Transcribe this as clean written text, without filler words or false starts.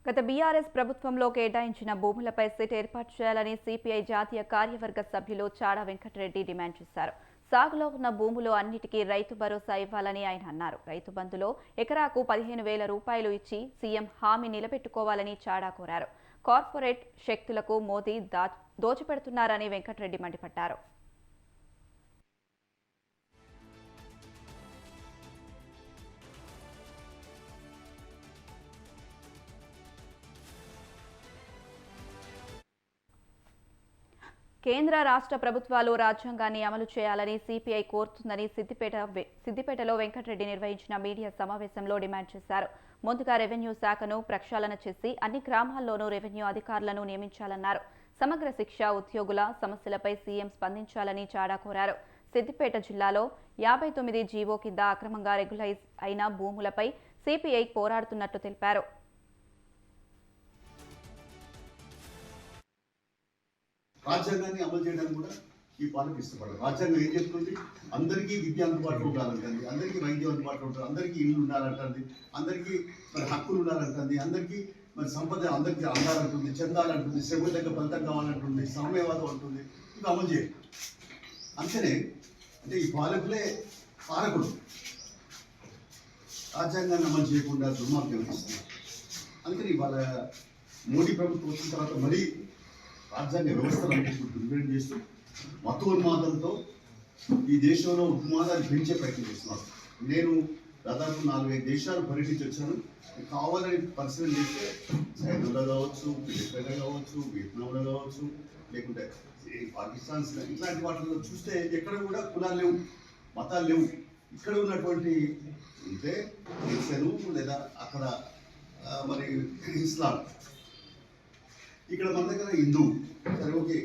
గత బీఆర్ఎస్ ప్రభుత్వంలో కేటాయించిన భూములపై సిట్ ఏర్పాటు చేయాలని సిపిఐ జాతీయ కార్యవర్గ సభ్యులు చాడా వెంకటరెడ్డి డిమాండ్ చేశారు. సాగులో ఉన్న భూములు అన్నిటికీ రైతు భరోసా ఇవ్వాలని ఆయన అన్నారు. రైతు బంధులో ఎకరాకు 15,000 రూపాయలు ఇచ్చి సీఎం హామీ నిలబెట్టుకోవాలని చాడా కోరారు. కార్పొరేట్ శక్తులకు మోదీ దోచిపెడుతున్నారని వెంకటరెడ్డి మండిపడ్డారు. కేంద్ర రాష్ట్ర ప్రభుత్వాలు రాజ్యాంగాన్ని అమలు చేయాలని సిపిఐ కోరుతుందని సిద్దిపేటలో వెంకటరెడ్డి నిర్వహించిన మీడియా సమావేశంలో డిమాండ్ చేశారు. ముందుగా రెవెన్యూ శాఖను ప్రక్షాళన చేసి అన్ని గ్రామాల్లోనూ రెవెన్యూ అధికారులను నియమించాలన్నారు. సమగ్ర శిక్ష ఉద్యోగుల సమస్యలపై సీఎం స్పందించాలని చాడా కోరారు. సిద్దిపేట జిల్లాలో 59 జీవో కింద అక్రమంగా రెగ్యులైజ్ అయిన భూములపై సిపిఐ పోరాడుతున్నట్లు తెలిపారు. రాజ్యాంగాన్ని అమలు చేయడానికి కూడా ఈ పాలకులు ఇష్టపడరు. రాజ్యాంగం ఏం చెప్తుంది? అందరికీ విద్య అందుబాటులో ఉండాలంటుంది, అందరికీ వైద్యం అందుబాటులో ఉంటుంది, అందరికీ ఇల్లు ఉండాలంటుంది, అందరికీ మరి హక్కులు ఉండాలంటుంది, అందరికీ మరి సంపద అందరికీ అందాలంటుంది, చెందాలంటుంది, శ్రమ దగ్గర ఫలితం కావాలంటుంది, సామ్యవాదం అంటుంది. ఇది అమలు చేయాలి. అంతేనే అంటే ఈ పాలకులే పాలకులు రాజ్యాంగాన్ని అమలు చేయకుండా దుర్మార్గం చేస్తున్నారు. అందుకని వాళ్ళ మోడీ ప్రభుత్వం వచ్చిన తర్వాత మరీ రాజ్యాంగ వ్యవస్థను దుర్వినియోగం చేస్తూ మతోన్మాదంతో ఈ దేశంలో ఉన్మాదాన్ని పెంచే ప్రయత్నం చేస్తున్నారు. నేను దాదాపు 4-5 దేశాలు పర్యటించి వచ్చాను. కావాలని పరిశీలన చేస్తే చైనాలో కావచ్చు, ఫిలిప్పైన్లో కావచ్చు, వియత్నాంలో కావచ్చు, లేకుంటే పాకిస్తాన్ ఇట్లాంటి వాటిల్లో చూస్తే ఎక్కడ కూడా కులాలు లేవు, మతాలు లేవు. ఇక్కడ ఉన్నటువంటి అంటే క్రిస్టియను లేదా అక్కడ మరి ఇస్లాం, ఇక్కడ మన దగ్గర హిందూ. సరే ఓకే,